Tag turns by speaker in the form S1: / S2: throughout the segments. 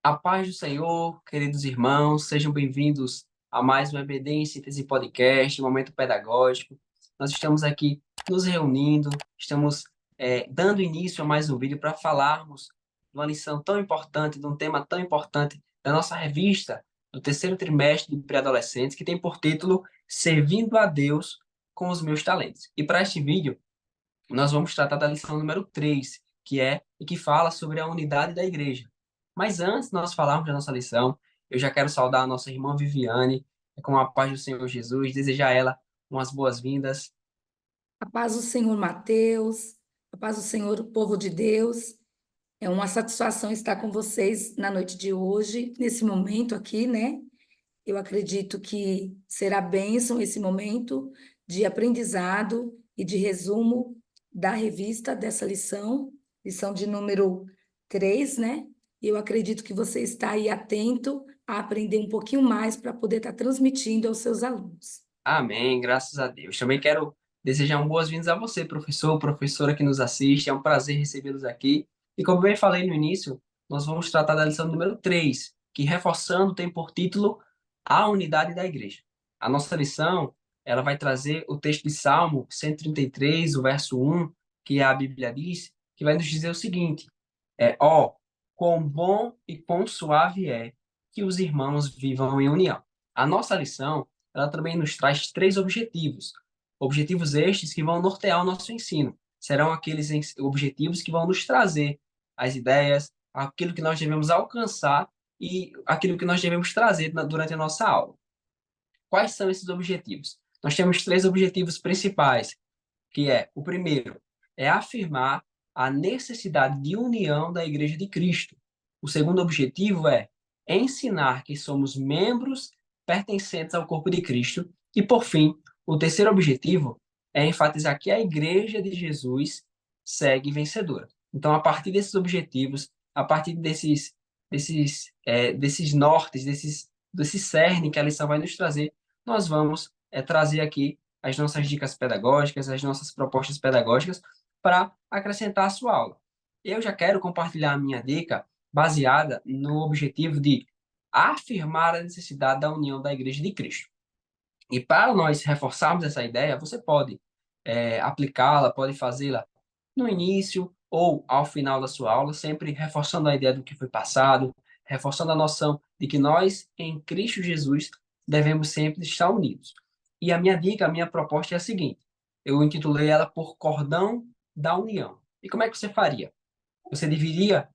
S1: A paz do Senhor, queridos irmãos, sejam bem-vindos a mais um EBD em Síntese Podcast, um momento pedagógico. Nós estamos aqui nos reunindo, estamos dando início a mais um vídeo para falarmos de uma lição tão importante, de um tema tão importante da nossa revista do terceiro trimestre de pré-adolescentes, que tem por título Servindo a Deus com os Meus Talentos. E para este vídeo, nós vamos tratar da lição número 3, que é e que fala sobre a unidade da igreja. Mas antes de nós falarmos da nossa lição, eu já quero saudar a nossa irmã Viviane, com a paz do Senhor Jesus, desejar a ela umas boas-vindas.
S2: A paz do Senhor, Mateus, a paz do Senhor, povo de Deus. É uma satisfação estar com vocês na noite de hoje, nesse momento aqui, né? Eu acredito que será bênção esse momento de aprendizado e de resumo da revista dessa lição de número 3, né? E eu acredito que você está aí atento a aprender um pouquinho mais para poder estar transmitindo aos seus alunos.
S1: Amém, graças a Deus. Também quero desejar um boas-vindas a você, professor, professora que nos assiste. É um prazer recebê-los aqui. E como bem falei no início, nós vamos tratar da lição número 3, que reforçando tem por título A Unidade da Igreja. A nossa lição, ela vai trazer o texto de Salmo 133, o verso 1, que a Bíblia diz, que vai nos dizer o seguinte: ó, quão bom e quão suave é que os irmãos vivam em união. A nossa lição, ela também nos traz três objetivos. Objetivos estes que vão nortear o nosso ensino. Serão aqueles objetivos que vão nos trazer as ideias, aquilo que nós devemos alcançar e aquilo que nós devemos trazer durante a nossa aula. Quais são esses objetivos? Nós temos três objetivos principais, que é, o primeiro, é afirmar a necessidade de união da Igreja de Cristo. O segundo objetivo é ensinar que somos membros pertencentes ao corpo de Cristo. E, por fim, o terceiro objetivo é enfatizar que a Igreja de Jesus segue vencedora. Então, a partir desses objetivos, a partir desses nortes, desse cerne que a lição vai nos trazer, nós vamos trazer aqui as nossas dicas pedagógicas, as nossas propostas pedagógicas para acrescentar a sua aula. Eu já quero compartilhar a minha dica baseada no objetivo de afirmar a necessidade da união da Igreja de Cristo. E para nós reforçarmos essa ideia, você pode aplicá-la, pode fazê-la no início ou ao final da sua aula, sempre reforçando a ideia do que foi passado, reforçando a noção de que nós, em Cristo Jesus, devemos sempre estar unidos. E a minha dica, a minha proposta é a seguinte: eu intitulei ela por Cordão da União. E como é que você faria? Você dividia,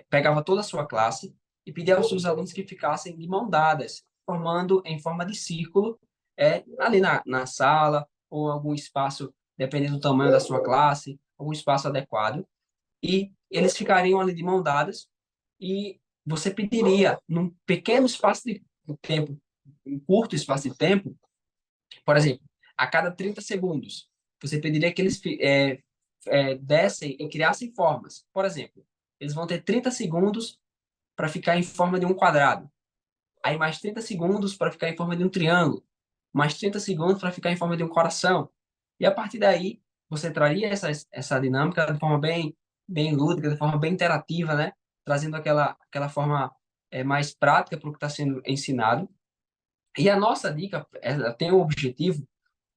S1: pegava toda a sua classe e pedia aos seus alunos que ficassem de mão dadas, formando em forma de círculo, ali na sala ou algum espaço, dependendo do tamanho da sua classe, algum espaço adequado. E eles ficariam ali de mão dadas e você pediria, num pequeno espaço de tempo, um curto espaço de tempo, por exemplo, a cada 30 segundos, você pediria que eles dessem e criassem formas. Por exemplo, eles vão ter 30 segundos para ficar em forma de um quadrado. Aí mais 30 segundos para ficar em forma de um triângulo. Mais 30 segundos para ficar em forma de um coração. E a partir daí, você traria essa dinâmica de forma bem lúdica, de forma bem interativa, né? Trazendo aquela forma mais prática para o que está sendo ensinado. E a nossa dica ela tem o objetivo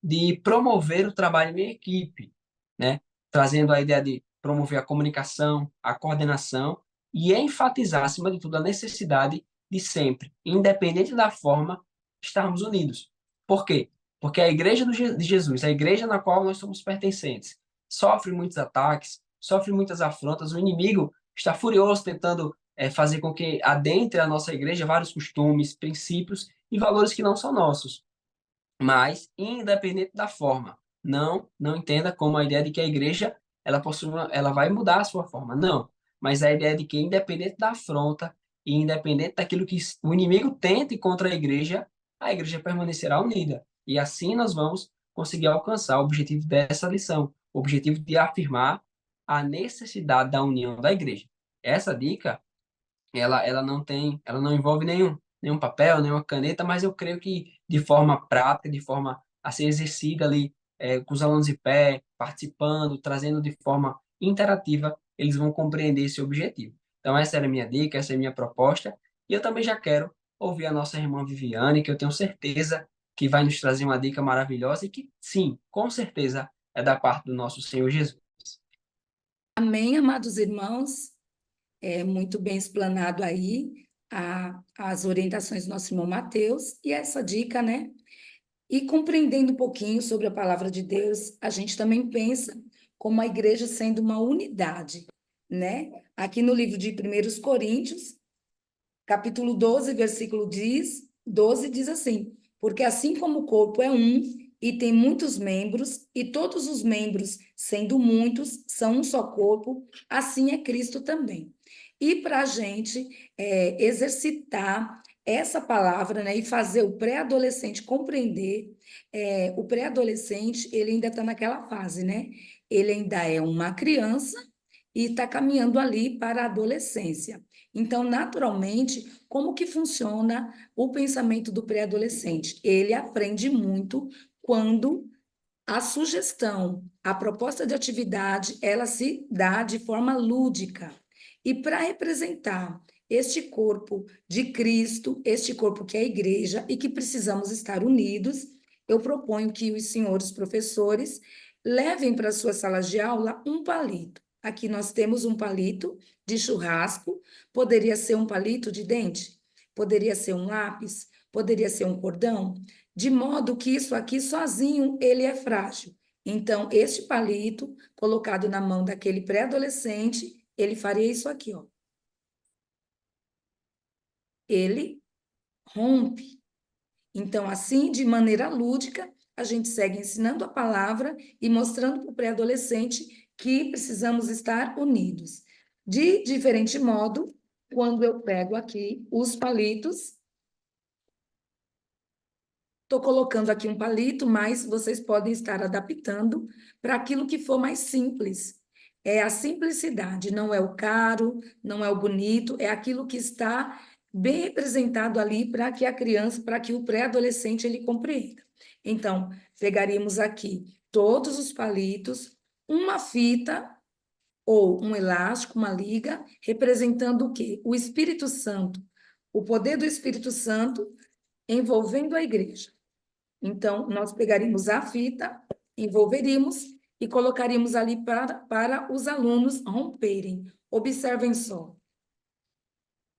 S1: de promover o trabalho em equipe, né? Trazendo a ideia de promover a comunicação, a coordenação e enfatizar, acima de tudo, a necessidade de sempre, independente da forma, estarmos unidos. Por quê? Porque a igreja de Jesus, a igreja na qual nós somos pertencentes, sofre muitos ataques, sofre muitas afrontas, o inimigo está furioso tentando fazer com que adentre a nossa igreja vários costumes, princípios e valores que não são nossos. Mas, independente da forma, não entenda como a ideia de que a igreja ela vai mudar a sua forma. Não. Mas a ideia de que, independente da afronta e independente daquilo que o inimigo tente contra a igreja permanecerá unida. E assim nós vamos conseguir alcançar o objetivo dessa lição, o objetivo de afirmar a necessidade da união da igreja. Essa dica ela não envolve nenhum papel, nenhuma caneta, mas eu creio que de forma prática, de forma a ser exercida ali, com os alunos de pé, participando, trazendo de forma interativa, eles vão compreender esse objetivo. Então, essa era a minha dica, essa é a minha proposta. E eu também já quero ouvir a nossa irmã Viviane, que eu tenho certeza que vai nos trazer uma dica maravilhosa e que, sim, com certeza é da parte do nosso Senhor Jesus.
S2: Amém, amados irmãos. É muito bem explanado aí as orientações do nosso irmão Mateus e essa dica, né? E compreendendo um pouquinho sobre a palavra de Deus, a gente também pensa como a igreja sendo uma unidade, né? Aqui no livro de 1 Coríntios, capítulo 12, versículo 12 diz assim: porque assim como o corpo é um e tem muitos membros, e todos os membros, sendo muitos, são um só corpo, assim é Cristo também. E para a gente exercitar essa palavra, né, e fazer o pré-adolescente compreender, o pré-adolescente, ele ainda está naquela fase, né? Ele ainda é uma criança e está caminhando ali para a adolescência. Então, naturalmente, como que funciona o pensamento do pré-adolescente? Ele aprende muito quando a sugestão, a proposta de atividade, ela se dá de forma lúdica. E para representar este corpo de Cristo, este corpo que é a igreja e que precisamos estar unidos, eu proponho que os senhores professores levem para suas salas de aula um palito. Aqui nós temos um palito de churrasco, poderia ser um palito de dente, poderia ser um lápis, poderia ser um cordão, de modo que isso aqui sozinho ele é frágil. Então, este palito colocado na mão daquele pré-adolescente, ele faria isso aqui, ó. Ele rompe. Então, assim, de maneira lúdica, a gente segue ensinando a palavra e mostrando para o pré-adolescente que precisamos estar unidos. De diferente modo, quando eu pego aqui os palitos, estou colocando aqui um palito, mas vocês podem estar adaptando para aquilo que for mais simples. É a simplicidade, não é o caro, não é o bonito, é aquilo que está bem representado ali para que a criança, para que o pré-adolescente ele compreenda. Então, pegaríamos aqui todos os palitos, uma fita ou um elástico, uma liga, representando o quê? O Espírito Santo, o poder do Espírito Santo envolvendo a igreja. Então, nós pegaríamos a fita, envolveríamos e colocaríamos ali para os alunos romperem. Observem só,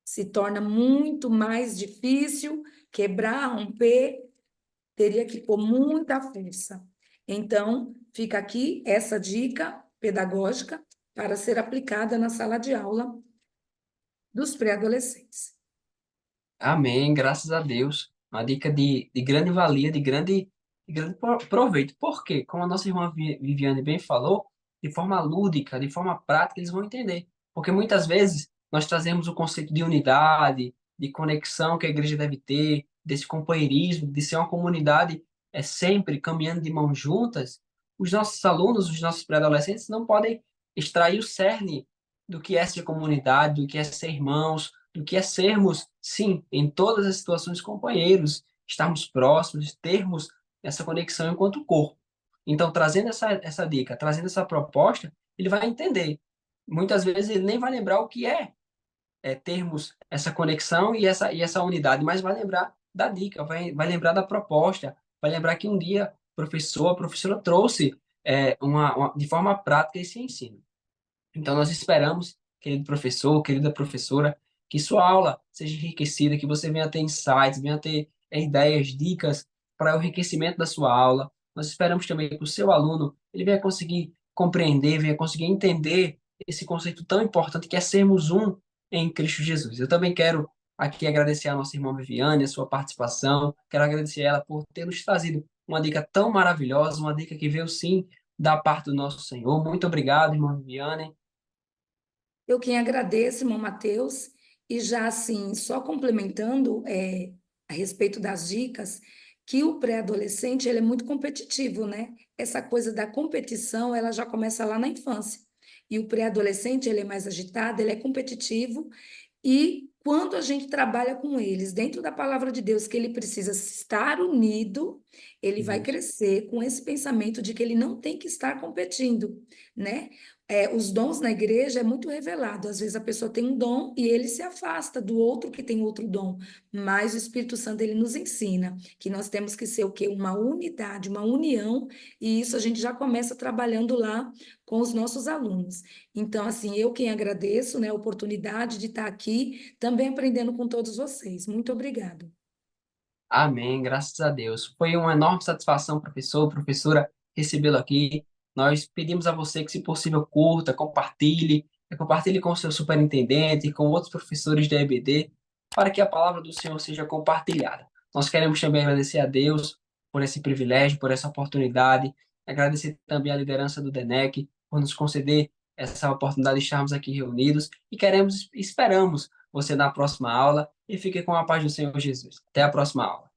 S2: se torna muito mais difícil quebrar, romper, teria que pôr muita força. Então, fica aqui essa dica pedagógica para ser aplicada na sala de aula dos pré-adolescentes.
S1: Amém, graças a Deus. Uma dica de grande valia, de grande proveito. Por quê? Como a nossa irmã Viviane bem falou, de forma lúdica, de forma prática, eles vão entender. Porque muitas vezes nós trazemos o conceito de unidade, de conexão que a igreja deve ter, desse companheirismo, de ser uma comunidade sempre caminhando de mãos juntas. Os nossos alunos, os nossos pré-adolescentes não podem extrair o cerne do que é ser comunidade, do que é ser irmãos, do que é sermos, sim, em todas as situações companheiros, estarmos próximos, termos essa conexão enquanto corpo. Então, trazendo essa dica, trazendo essa proposta, ele vai entender. Muitas vezes ele nem vai lembrar o que é termos essa conexão e essa unidade, mas vai lembrar da dica, vai lembrar da proposta, vai lembrar que um dia a professora trouxe de forma prática esse ensino. Então, nós esperamos, querido professor, querida professora, que sua aula seja enriquecida, que você venha ter insights, venha ter ideias, dicas para o enriquecimento da sua aula. Nós esperamos também que o seu aluno ele venha conseguir compreender, venha conseguir entender esse conceito tão importante que é sermos um em Cristo Jesus. Eu também quero aqui agradecer a nossa irmã Viviane, a sua participação. Quero agradecer ela por ter nos trazido uma dica tão maravilhosa, uma dica que veio sim da parte do nosso Senhor. Muito obrigado, irmã Viviane.
S2: Eu quem agradeço, irmão Mateus, e já assim, só complementando a respeito das dicas, que o pré-adolescente ele é muito competitivo, né? Essa coisa da competição, ela já começa lá na infância. E o pré-adolescente, ele é mais agitado, ele é competitivo, e quando a gente trabalha com eles dentro da palavra de Deus, que ele precisa estar unido, ele vai
S1: Isso.
S2: crescer com esse pensamento de que ele não tem que estar competindo, né? os dons na igreja é muito revelado. Às vezes a pessoa tem um dom e ele se afasta do outro que tem outro dom. Mas o Espírito Santo ele nos ensina que nós temos que ser o quê? Uma unidade, uma união, e isso a gente já começa trabalhando lá com os nossos alunos. Então, assim, eu quem agradeço, né, a oportunidade de estar aqui, também aprendendo com todos vocês. Muito obrigada.
S1: Amém, graças a Deus. Foi uma enorme satisfação, professor, professora, recebê-lo aqui. Nós pedimos a você que, se possível, curta, compartilhe com o seu superintendente, com outros professores da EBD, para que a palavra do Senhor seja compartilhada. Nós queremos também agradecer a Deus por esse privilégio, por essa oportunidade, agradecer também a liderança do DENEC por nos conceder essa oportunidade de estarmos aqui reunidos e esperamos você na próxima aula e fique com a paz do Senhor Jesus. Até a próxima aula.